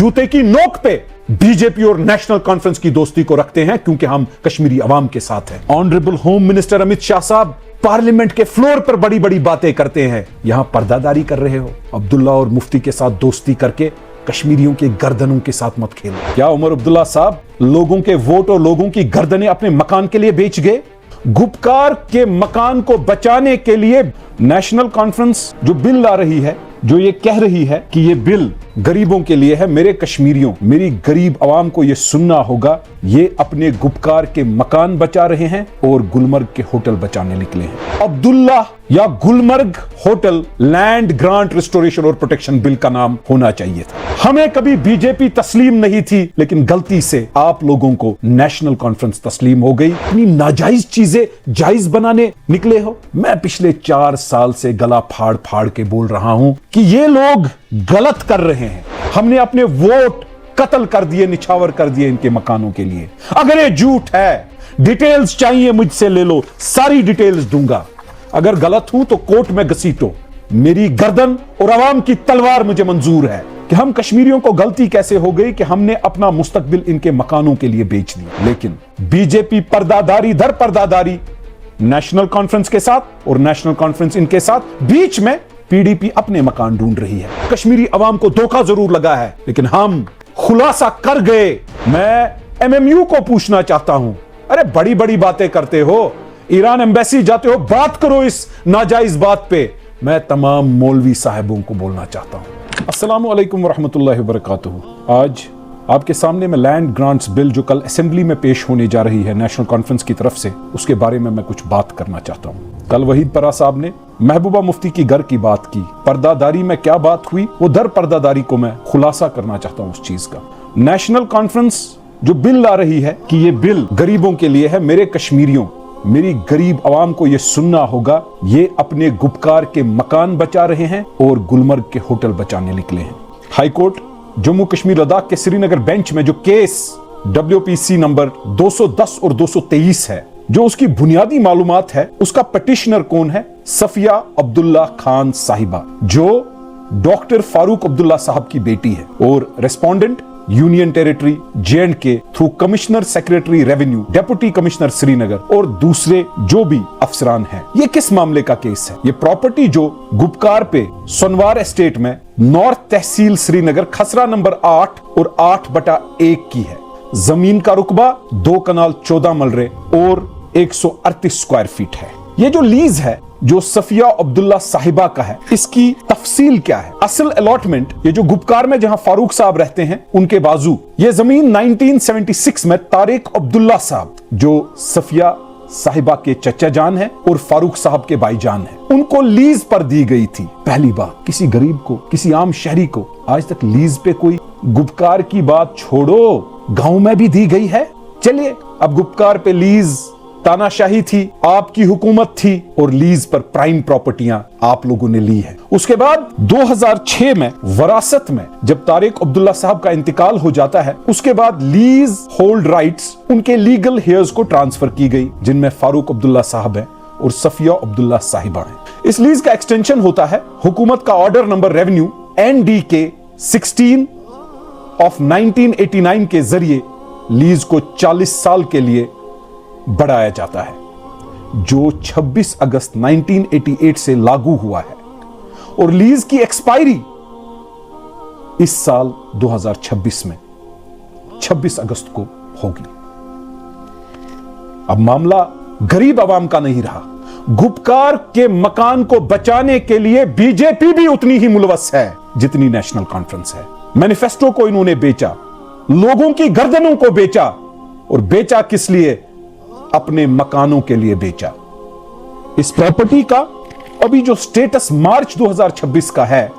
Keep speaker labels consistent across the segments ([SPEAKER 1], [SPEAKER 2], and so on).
[SPEAKER 1] जूते की नोक पे बीजेपी और नेशनल कॉन्फ्रेंस की दोस्ती को रखते हैं क्योंकि हम कश्मीरी अवाम के साथ हैं। Honourable home minister Amit Shah साहब पार्लियामेंट के फ्लोर पर बड़ी बड़ी बातें करते हैं, यहां पर्दादारी कर रहे हो। अब्दुल्ला और मुफ्ती के साथ दोस्ती करके कश्मीरियों के गर्दनों के साथ मत खेलो। क्या उमर अब्दुल्ला साहब लोगों के वोट और लोगों की गर्दनें अपने मकान के लिए बेच गए? गुपकार के मकान को बचाने के लिए नेशनल कॉन्फ्रेंस जो बिल ला रही है, जो ये कह रही है कि ये बिल गरीबों के लिए है, मेरे कश्मीरियों, मेरी गरीब आवाम को ये सुनना होगा, ये अपने गुपकार के मकान बचा रहे हैं और गुलमर्ग के होटल बचाने निकले हैं। अब्दुल्ला या Gulmarg hotel land grant restoration और प्रोटेक्शन बिल का नाम होना चाहिए था। हमें कभी बीजेपी तस्लीम नहीं थी, लेकिन गलती से आप लोगों को नेशनल कॉन्फ्रेंस तस्लीम हो गई। इतनी नाजायज चीजें जायज बनाने निकले हो। मैं पिछले 4 साल से गला फाड़ फाड़ के बोल रहा हूं कि ये लोग गलत कर रहे हैं। हमने अपने वोट कत्ल कर दिए, निछावर कर दिए इनके मकानों के लिए। अगर ये झूठ है, डिटेल्स चाहिए मुझसे ले लो, सारी डिटेल्स दूंगा। अगर गलत हूं तो कोर्ट में घसीटो। मेरी गर्दन और आवाम की तलवार मुझे मंजूर है कि हम कश्मीरियों को गलती कैसे हो गई कि हमने अपना मुस्तकबिल इनके मकानों के लिए बेच दिया। लेकिन बीजेपी पर्दादारी दर पर्दादारी नेशनल कॉन्फ्रेंस के साथ और नेशनल कॉन्फ्रेंस इनके साथ, बीच में पीडीपी अपने मकान ढूंढ रही है। कश्मीरी अवाम को धोखा जरूर लगा है, लेकिन हम खुलासा कर गए। मैं एमएमयू को पूछना चाहता हूं, अरे बड़ी बड़ी बातें करते हो, ईरान एम्बेसी जाते हो, बात करो इस नाजायज बात पे। मैं तमाम मौलवी साहिबों को बोलना चाहता हूं, अस्सलामु अलैकुम वरहमतुल्लाहि वबरकातुहू। आज आपके सामने मैं लैंड ग्रांट्स बिल जो कल असेंबली में पेश होने जा रही है नेशनल कॉन्फ्रेंस की तरफ से, उसके बारे में मैं कुछ बात करना चाहता हूं। कल वहीद परा साहब ने महबूबा मुफ्ती की घर की बात की। पर्दादारी में क्या बात हुई, वो दर पर्दादारी को मैं खुलासा करना चाहता हूं उस चीज का। नेशनल कॉन्फ्रेंस जो बिल ला रही है कि ये बिल गरीबों के लिए है, मेरे कश्मीरियों, मेरी गरीब आवाम को ये सुनना होगा, ये अपने गुपकार के मकान बचा रहे हैं और गुलमर्ग के होटल बचाने निकले हैं। हाई कोर्ट जम्मू कश्मीर लद्दाख के श्रीनगर बेंच में जो केस WPC नंबर 210 और 223 है, जो उसकी बुनियादी मालूमात है, उसका पिटिशनर कौन है? सफिया अब्दुल्ला खान साहिबा, जो डॉक्टर फारूक अब्दुल्ला साहब की बेटी है, और respondent union territory J&K through commissioner secretary revenue, deputy commissioner Srinagar और दूसरे जो भी अफसरान हैं। ये किस मामले का केस है? ये प्रॉपर्टी जो गुपकार पे सोनवार एस्टेट में नॉर्थ तहसील श्रीनगर खसरा नंबर 8 और 8/1 की है। जमीन का रुकबा 2 कनाल 14 मलरे और 138 स्क्वायर फीट है। ये जो लीज है जो सफिया अब्दुल्ला साहिबा का है, इसकी तफसील क्या है? असल अलॉटमेंट ये जो गुपकार में जहां फारूक साहब रहते हैं उनके बाजू, ये जमीन 1976 में तारिक अब्दुल्ला साहब, जो सफिया साहिबा के चचा जान है और फारूक साहब के भाईजान है, उनको लीज पर दी गई थी। पहली बार किसी गरीब को, किसी आम शहरी को आज तक लीज पे कोई, गुपकार की बात छोड़ो, गांव में भी दी गई है। चलिए, अब गुपकार पे लीज तानाशाही थी, आपकी हुकूमत थी और लीज पर प्राइम प्रॉपर्टियां आप लोगों ने ली है। उसके बाद 2006 में वरासत में जब तारिक अब्दुल्ला साहब का इंतकाल हो जाता है, उसके बाद लीज होल्ड राइट्स उनके लीगल हेयर्स को ट्रांसफर की गई, जिनमें फारूक अब्दुल्ला साहब है और सफिया अब्दुल्ला साहिबा है। इस लीज का एक्सटेंशन होता है हुकूमत का order number revenue NDK 16 of 1989 के जरिए लीज को 40 साल के लिए बढ़ाया जाता है, जो 26 अगस्त 1988 से लागू हुआ है, और लीज की एक्सपायरी इस साल 2026 में 26 अगस्त को होगी। अब मामला गरीब आवाम का नहीं रहा। गुपकार के मकान को बचाने के लिए बीजेपी भी उतनी ही मुलवस है जितनी नेशनल कॉन्फ्रेंस है। मैनिफेस्टो को इन्होंने बेचा, लोगों की गर्दनों को बेचा, और बेचा किस लिए? अपने मकानों के लिए बेचा। इस प्रॉपर्टी का अभी जो स्टेटस मार्च 2026 का है,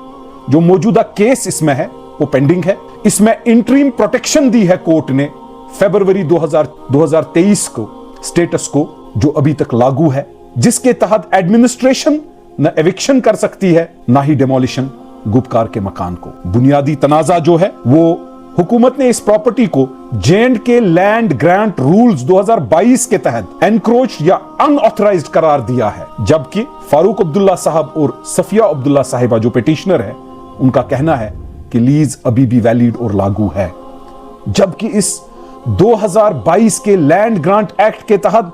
[SPEAKER 1] जो मौजूदा केस इसमें है वो पेंडिंग है। इसमें इंटरिम प्रोटेक्शन दी है कोर्ट ने फरवरी 2023 को, स्टेटस को जो अभी तक लागू है, जिसके तहत एडमिनिस्ट्रेशन न एविक्शन कर सकती है ना ही डेमोलिशन गुपकार के मकान को। बुनियादी तनाजा जो है वो हुकूमत ने इस प्रॉपर्टी को J&K लैंड ग्रांट रूल्स 2022 के तहत एनक्रोच या अनऑथराइज्ड करार दिया है, जबकि फारूक अब्दुल्ला साहब और सफिया अब्दुल्ला साहिबा जो पिटिशनर है, उनका कहना है کہ لیز ابھی بھی ویلڈ اور لاگو ہے، جبکہ اس 2022 کے لینڈ گرانٹ ایکٹ کے تحت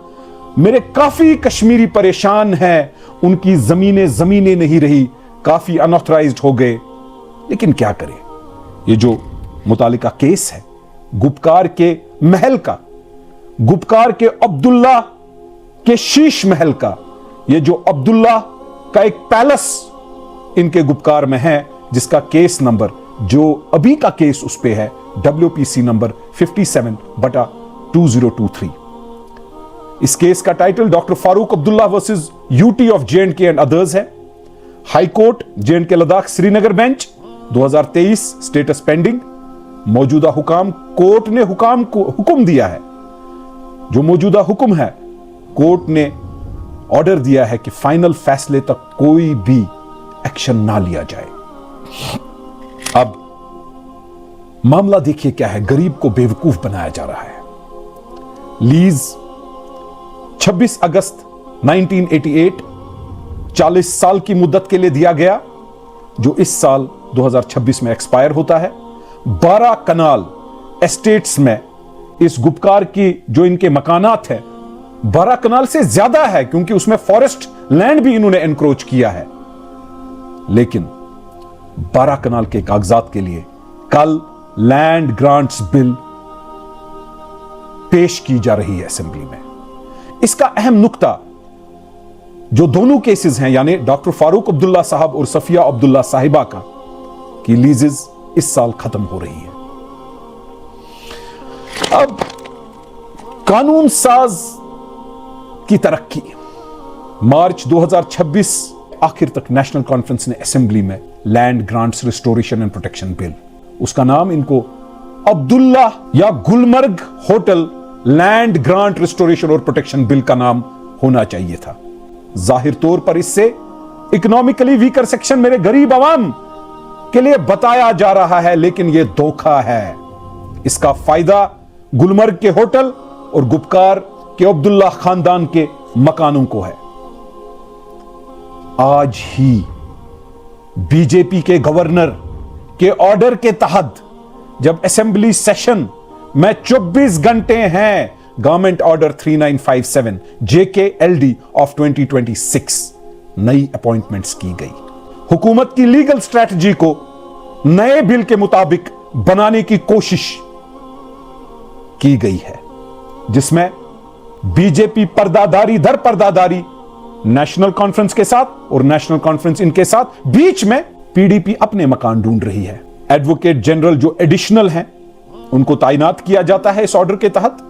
[SPEAKER 1] میرے کافی کشمیری پریشان ہیں، ان کی زمینیں نہیں رہی، کافی انآتھرائزڈ ہو گئے۔ لیکن کیا کریں، یہ جو متعلقہ کیس ہے گپکار کے محل کا، گپکار کے عبداللہ کے شیش محل کا، یہ جو عبداللہ کا ایک پیلس ان کے گپکار میں ہے، جس کا کیس نمبر جو ابھی کا کیس اس پہ ہے WPC نمبر 57/2023۔ اس کیس کا title doctor Farooq Abdullah versus UT of J&K and others ہے۔ High court J&K Ladakh Srinagar bench 2023 status pending. موجودہ حکام کورٹ نے حکم دیا ہے، جو موجودہ حکم ہے کورٹ نے آرڈر دیا ہے کہ فائنل فیصلے تک کوئی بھی ایکشن نہ لیا جائے۔ اب معاملہ دیکھیے کیا ہے، غریب کو بیوقوف بنایا جا رہا ہے۔ لیز 26 اگست 1988 40 سال کی مدت کے لیے دیا گیا، جو اس سال 2026 میں ایکسپائر ہوتا ہے۔ 12 کنال اسٹیٹس میں اس گپکار کی جو ان کے مکانات ہیں 12 کنال سے زیادہ ہے، کیونکہ اس میں فارسٹ لینڈ بھی انہوں نے انکروچ کیا ہے۔ لیکن 12 کنال کے کاغذات کے لیے کل لینڈ گرانٹس بل پیش کی جا رہی ہے اسمبلی میں۔ اس کا اہم نقطہ جو دونوں کیسز ہیں، یعنی ڈاکٹر فاروق عبداللہ صاحب اور صفیہ عبداللہ صاحبہ کا، کی لیزز اس سال ختم ہو رہی ہے۔ اب قانون ساز کی ترقی، مارچ 2026 آخر تک نیشنل کانفرنس نے اسمبلی میں land grants restoration and protection bill, اس کا نام ان کو عبداللہ یا Gulmarg hotel land grant restoration اور پروٹیکشن بل کا نام ہونا چاہیے تھا۔ ظاہر طور پر اس سے اکنامکلی ویکر سیکشن میرے غریب عوام کے لیے بتایا جا رہا ہے، لیکن یہ دھوکہ ہے۔ اس کا فائدہ گلمرگ کے ہوٹل اور گپکار کے عبداللہ خاندان کے مکانوں کو ہے۔ آج ہی BJP کے گورنر کے آرڈر کے تحت جب اسمبلی سیشن میں 24 گھنٹے ہیں، گورنمنٹ آرڈر 3957 JKLD آف 2026 نئی اپوائنٹمنٹس کی گئی۔ حکومت کی لیگل سٹریٹجی کو نئے بل کے مطابق بنانے کی کوشش کی گئی ہے، جس میں BJP پرداداری در پرداداری نیشنل کانفرنس کے ساتھ اور نیشنل کانفرنس ان کے ساتھ، بیچ میں PDP اپنے مکان ڈھونڈ رہی ہے۔ ایڈوکیٹ جنرل جو ایڈیشنل ہیں ان کو تعینات کیا جاتا ہے اس آرڈر کے تحت،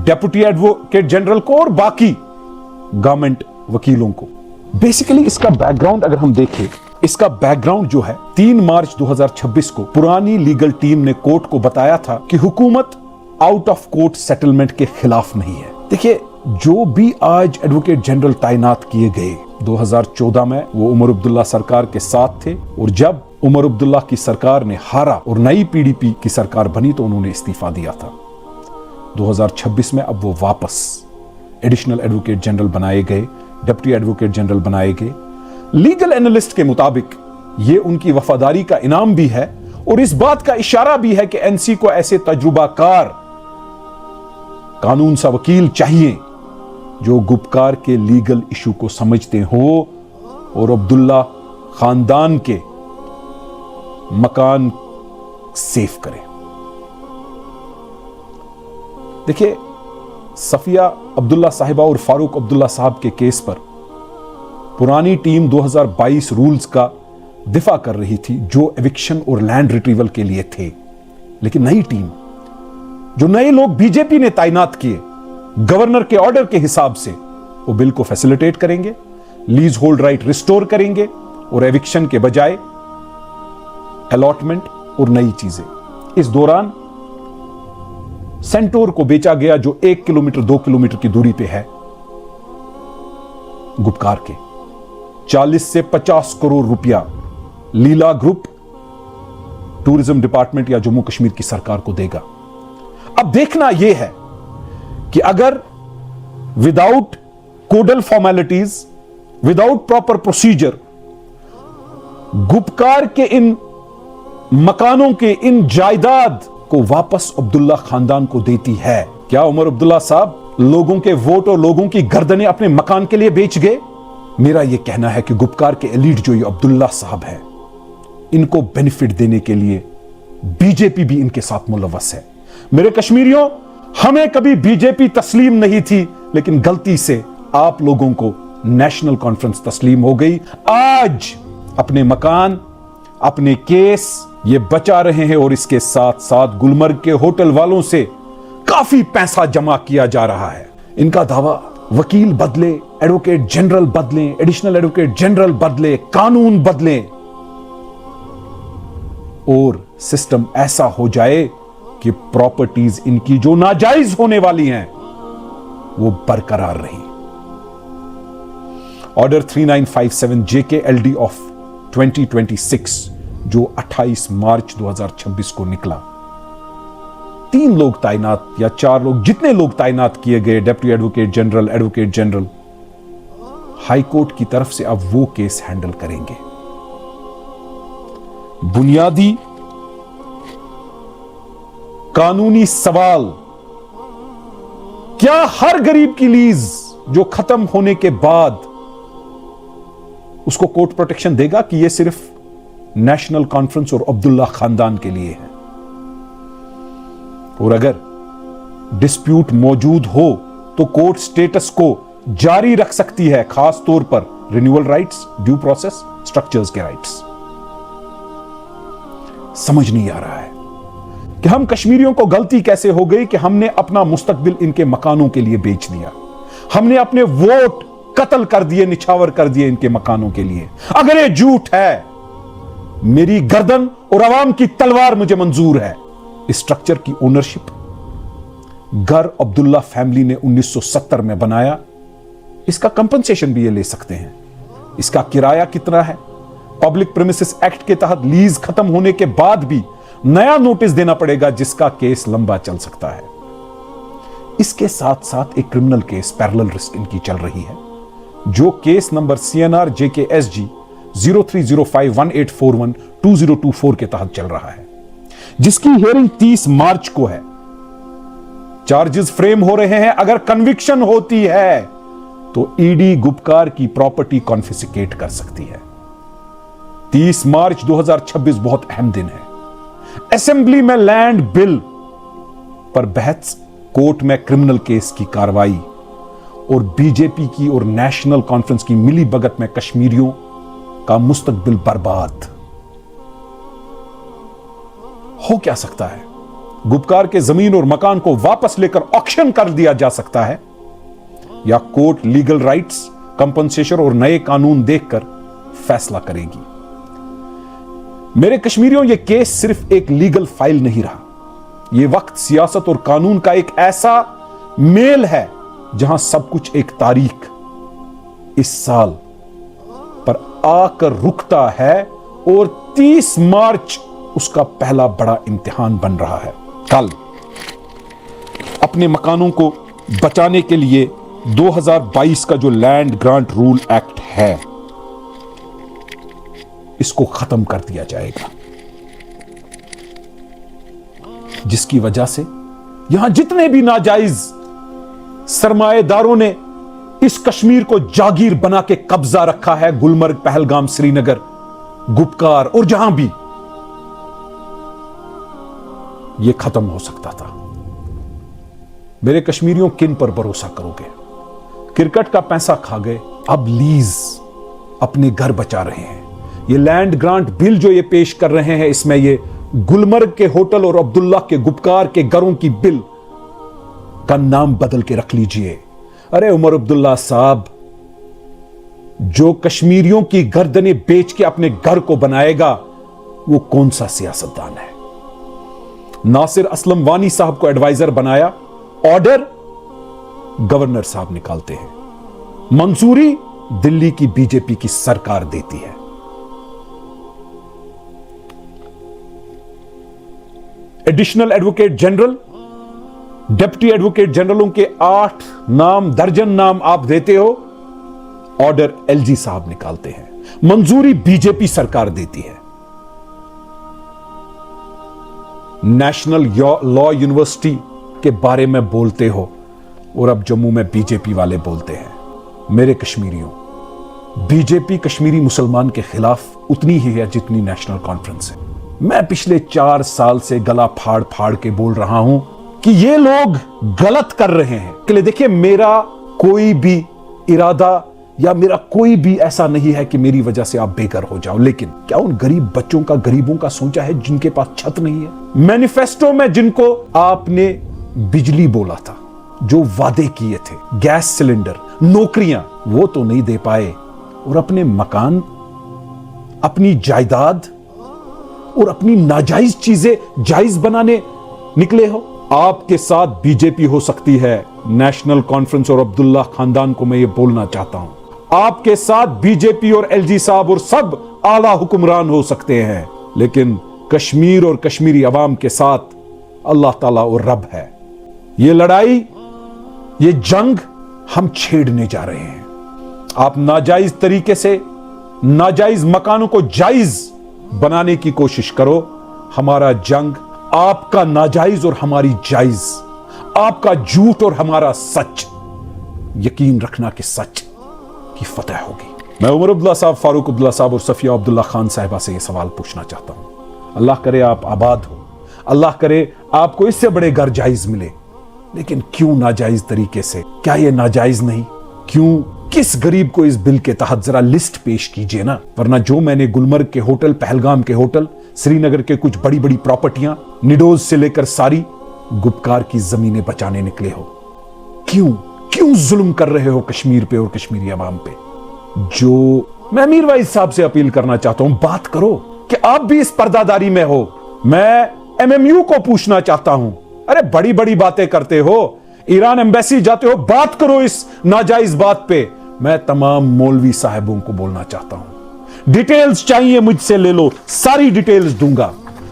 [SPEAKER 1] ڈیپوٹی ایڈوکیٹ جنرل کو اور باقی گورنمنٹ وکیلوں کو۔ بیسیکلی اس کا بیک گراؤنڈ اگر ہم دیکھیں، اس کا بیک گراؤنڈ جو ہے 3 مارچ 2026 کو پرانی لیگل ٹیم نے کورٹ کو بتایا تھا کہ حکومت آؤٹ آف کورٹ سیٹلمنٹ کے خلاف نہیں ہے۔ دیکھیے، جو بھی آج ایڈوکیٹ جنرل تعینات کیے گئے 2014 میں وہ عمر عبداللہ سرکار کے ساتھ تھے، اور جب عمر عبداللہ کی سرکار نے ہارا اور نئی PDP کی سرکار بنی تو انہوں نے استعفیٰ دیا تھا۔ 2026 میں اب وہ واپس ایڈیشنل ایڈوکیٹ جنرل بنائے گئے، ڈپٹی ایڈوکیٹ جنرل بنائے گئے۔ لیگل اینالسٹ کے مطابق یہ ان کی وفاداری کا انعام بھی ہے، اور اس بات کا اشارہ بھی ہے کہ NC کو ایسے تجربہ کار قانون سا وکیل چاہیے جو گپکار کے لیگل ایشو کو سمجھتے ہوں اور عبداللہ خاندان کے مکان سیف کریں۔ دیکھیے، صفیہ عبداللہ صاحبہ اور فاروق عبداللہ صاحب کے کیس پر پرانی ٹیم 2022 رولز کا دفاع کر رہی تھی جو ایوکشن اور لینڈ ریٹریول کے لیے تھے، لیکن نئی ٹیم جو نئے لوگ BJP نے تعینات کیے گورنر کے آرڈر کے حساب سے، وہ بل کو فیسیلیٹیٹ کریں گے، لیز ہولڈ رائٹ ریسٹور کریں گے، اور ایوکشن کے بجائے الاٹمنٹ اور نئی چیزیں۔ اس دوران سینٹور کو بیچا گیا جو 1 کلومیٹر 2 کلومیٹر کی دوری پہ ہے گپکار کے، 40 سے 50 کروڑ روپیہ لیلا گروپ ٹورزم ڈپارٹمنٹ یا جموں کشمیر کی سرکار کو دے گا۔ اب دیکھنا یہ ہے کہ اگر without codal formalities, without proper procedure Gupkar کے ان मकानों के इन जायदाद को वापस अब्दुल्ला खानदान को देती है। क्या उमर अब्दुल्ला साहब लोगों के वोट और लोगों की गर्दनें अपने मकान के लिए बेच गए? मेरा यह कहना है कि गुपकार के एलीट जो ये अब्दुल्ला साहब है, इनको बेनिफिट देने के लिए बीजेपी भी इनके साथ मुलव्वस है। मेरे कश्मीरियों, हमें कभी बीजेपी तस्लीम नहीं थी, लेकिन गलती से आप लोगों को नेशनल कॉन्फ्रेंस तस्लीम हो गई। आज अपने मकान, अपने केस ये बचा रहे हैं और इसके साथ साथ गुलमर्ग के होटल वालों से काफी पैसा जमा किया जा रहा है। इनका दावा वकील बदले, एडवोकेट जनरल बदले, एडिशनल एडवोकेट जनरल बदले, कानून बदले और सिस्टम ऐसा हो जाए कि प्रॉपर्टीज इनकी जो नाजायज होने वाली हैं वो बरकरार रही। ऑर्डर 3957 जेके एलडी ऑफ 2026 जो 28 मार्च 2026 को निकला, 3 लोग तैनात या 4 लोग, जितने लोग तैनात किए गए, deputy advocate general, advocate general, high court की तरफ से अब वो केस हैंडल करेंगे। बुनियादी कानूनी सवाल, क्या हर गरीब की लीज जो खत्म होने के बाद उसको कोर्ट प्रोटेक्शन देगा कि यह सिर्फ नेशनल कॉन्फ्रेंस और अब्दुल्ला खानदान के लिए है? और अगर डिस्प्यूट मौजूद हो तो कोर्ट स्टेटस को जारी रख सकती है, खास तौर पर renewal rights, due process, structures के राइट्स। समझ नहीं आ रहा है कि हम कश्मीरियों को गलती कैसे हो गई कि हमने अपना मुस्तकबिल इनके मकानों के लिए बेच दिया। हमने अपने वोट कत्ल कर दिए, निछावर कर दिए इनके मकानों के लिए। अगर ये झूठ है, मेरी गर्दन और अवाम की तलवार मुझे मंजूर है। इस स्ट्रक्चर की ओनरशिप घर अब्दुल्ला फैमिली ने 1970 में बनाया। इसका कंपनसेशन भी ये ले सकते हैं। इसका किराया कितना है? पब्लिक प्रीमिसेस एक्ट के तहत लीज खत्म होने के बाद भी नया नोटिस देना पड़ेगा, जिसका केस लंबा चल सकता है। इसके साथ साथ एक क्रिमिनल केस पैरेलल रिस्क इनकी चल रही है, जो केस नंबर CNR JKSG 030518412024 के तहत चल रहा है, जिसकी हियरिंग 30 मार्च को है। चार्जेस फ्रेम हो रहे हैं। अगर कन्विक्शन होती है तो ईडी गुपकार की प्रॉपर्टी कॉन्फिस्केट कर सकती है। 30 मार्च 2026 बहुत अहम दिन है। असेंबली में लैंड बिल पर बहस, कोर्ट में क्रिमिनल केस की कार्रवाई और बीजेपी की और नेशनल कॉन्फ्रेंस की मिली भगत में कश्मीरियों का मुस्तकबिल बर्बाद हो क्या सकता है? गुपकार के जमीन और मकान को वापस लेकर ऑक्शन कर दिया जा सकता है, या कोर्ट लीगल राइट्स, कंपनसेशन और नए कानून देखकर फैसला करेगी। मेरे कश्मीरियों, यह केस सिर्फ एक लीगल फाइल नहीं रहा। यह वक्त सियासत और कानून का एक ऐसा मेल है जहां सब कुछ एक तारीख इस साल पर आकर रुकता है और 30 मार्च उसका पहला बड़ा इम्तिहान बन रहा है। कल अपने मकानों को बचाने के लिए 2022 का जो लैंड ग्रांट रूल एक्ट है, इसको खत्म कर दिया जाएगा, जिसकी वजह से यहां जितने भी नाजायज सरमाएदारों ने इस कश्मीर को जागीर बना के कब्जा रखा है, गुलमर्ग, पहलगाम, श्रीनगर, गुपकार और जहां भी, यह खत्म हो सकता था। मेरे कश्मीरियों, किन पर भरोसा करोगे? क्रिकेट का पैसा खा गए, अब लीज अपने घर बचा रहे हैं। ये लैंड ग्रांट बिल जो ये पेश कर रहे हैं, इसमें ये गुलमर्ग के होटल और अब्दुल्ला के गुपकार के घरों की बिल का नाम बदल के रख लीजिए। अरे उमर अब्दुल्ला साहब, जो कश्मीरियों की गर्दनें बेच के अपने घर को बनाएगा, वो कौन सा सियासतदान है? नासिर असलम वानी साहब को एडवाइजर बनाया, ऑर्डर गवर्नर साहब निकालते हैं, मंजूरी दिल्ली की बीजेपी की सरकार देती है। Additional advocate general, deputy advocate जनरलों के 8 नाम, दर्जन नाम आप देते हो, ऑर्डर LG साहब निकालते हैं, मंजूरी बीजेपी सरकार देती है। नेशनल लॉ यूनिवर्सिटी के बारे में बोलते हो और अब जम्मू में बीजेपी वाले बोलते हैं। मेरे कश्मीरियों, बीजेपी कश्मीरी मुसलमान के खिलाफ उतनी ही है जितनी नेशनल कॉन्फ्रेंस है। मैं पिछले 4 साल से गला फाड़ फाड़ के बोल रहा हूं कि ये लोग गलत कर रहे हैं। के लिए देखिए, मेरा कोई भी इरादा या मेरा कोई भी ऐसा नहीं है कि मेरी वजह से आप बेघर हो जाओ, लेकिन क्या उन गरीब बच्चों का, गरीबों का सोचा है जिनके पास छत नहीं है? मैनिफेस्टो में जिनको आपने बिजली बोला था, जो वादे किए थे, गैस सिलेंडर, नौकरियां, वो तो नहीं दे पाए और अपने मकान, अपनी जायदाद और अपनी नाजायज चीजें जायज बनाने निकले हो। आपके साथ बीजेपी हो सकती है, नेशनल कॉन्फ्रेंस और अब्दुल्ला खानदान को मैं ये बोलना चाहता हूं, आपके साथ बीजेपी और एलजी साहब और सब आला हुक्मरान हो सकते हैं, लेकिन कश्मीर और कश्मीरी अवाम के साथ अल्लाह ताला और रब है। ये लड़ाई, ये जंग हम छेड़ने जा रहे हैं। आप नाजायज तरीके से नाजायज मकानों को जायज बनाने की कोशिश करो। हमारा जंग आपका नाजायज और हमारी जायज, आपका झूठ और हमारा सच। यकीन रखना कि सच की फतह होगी। मैं उमर अब्दुल्ला साहब, फारूक अब्दुल्ला साहब और सफिया अब्दुल्ला खान साहिबा से यह सवाल पूछना चाहता हूं। अल्लाह करे आप आबाद हो, अल्लाह करे आपको इससे बड़े घर जायज मिले, लेकिन क्यों नाजायज तरीके से? क्या यह नाजायज नहीं? क्यों? किस गरीब को इस बिल के तहत जरा लिस्ट पेश कीजिए ना, वरना जो मैंने गुलमर्ग के होटल, पहलगाम के होटल, श्रीनगर के कुछ बड़ी बड़ी प्रॉपर्टियां, निडोज से लेकर सारी गुपकार की जमीनें बचाने निकले हो। क्यों क्यों जुल्म कर रहे हो कश्मीर पे और कश्मीरी अवाम पे? जो मैं मीर वाइज साहब से अपील करना चाहता हूं, बात करो कि आप भी इस पर्दादारी में हो। मैं एमएमयू को पूछना चाहता हूं, अरे बड़ी बड़ी बातें करते हो, ईरान एम्बेसी जाते हो, बात करो इस नाजायज बात पे। मैं तमाम मौलवी साहिबों को बोलना चाहता हूं, डिटेल्स चाहिए मुझसे ले लो, सारी डिटेल्स दूंगा।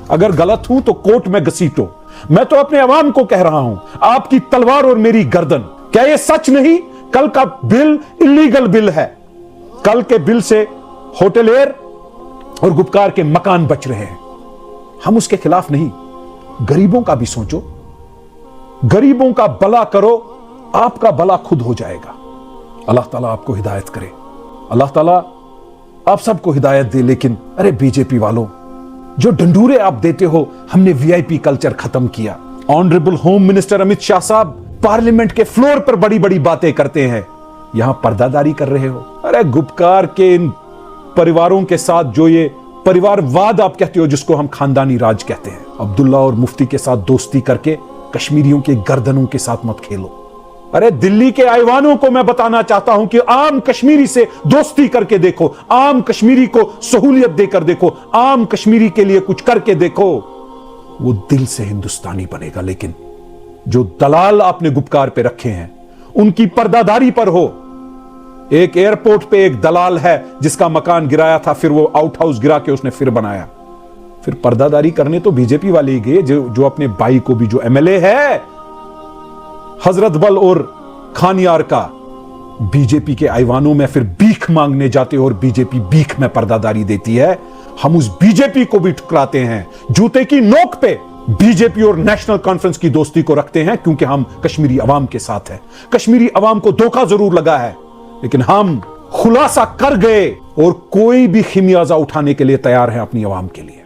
[SPEAKER 1] अगर गलत हूं तो कोर्ट में घसीटो। मैं तो अपने अवाम को कह रहा हूं, आपकी तलवार और मेरी गर्दन। क्या यह सच नहीं? कल का बिल इलीगल बिल है। कल के बिल से होटलियर और गुपकार के मकान बच रहे हैं। हम उसके खिलाफ नहीं, गरीबों का भी सोचो, गरीबों का भला करो, आपका भला खुद हो जाएगा। अल्लाह ताला आपको हिदायत करे, अल्लाह ताला आप सबको हिदायत दे। लेकिन अरे बीजेपी वालों, जो डंडूरे आप देते हो, हमने वीआईपी कल्चर खत्म किया। Honourable home minister Amit Shah साहब पार्लियामेंट के फ्लोर पर बड़ी बड़ी बातें करते हैं, यहां पर्दादारी कर रहे हो। अरे गुपकार के इन परिवारों के साथ जो ये परिवारवाद आप कहते हो, जिसको हम खानदानी राज कहते हैं, अब्दुल्ला और मुफ्ती के साथ दोस्ती करके कश्मीरियों के गर्दनों के साथ मत खेलो। अरे दिल्ली के आईवानों को मैं बताना चाहता हूं कि आम कश्मीरी से दोस्ती करके देखो, आम कश्मीरी को सहूलियत देकर देखो, आम कश्मीरी के लिए कुछ करके देखो, वो दिल से हिंदुस्तानी बनेगा। लेकिन जो दलाल आपने गुपकार पे रखे हैं, उनकी पर्दादारी पर हो। एक एयरपोर्ट पे एक दलाल है जिसका मकान गिराया था, फिर वो आउट हाउस गिरा के उसने फिर बनाया। फिर पर्दादारी करने तो बीजेपी वाले ही गए, जो अपने भाई को भी, जो एमएलए है हजरत बल और खानियार का, बीजेपी के आईवानों में फिर भीख मांगने जाते हो और बीजेपी भीख में पर्दादारी देती है। हम उस बीजेपी को भी ठुकराते हैं, जूते की नोक पे बीजेपी और नेशनल कॉन्फ्रेंस की दोस्ती को रखते हैं, क्योंकि हम कश्मीरी अवाम के साथ हैं। कश्मीरी अवाम को धोखा जरूर लगा है, लेकिन हम खुलासा कर गए और कोई भी खिमियाजा उठाने के लिए तैयार हैं अपनी अवाम के लिए।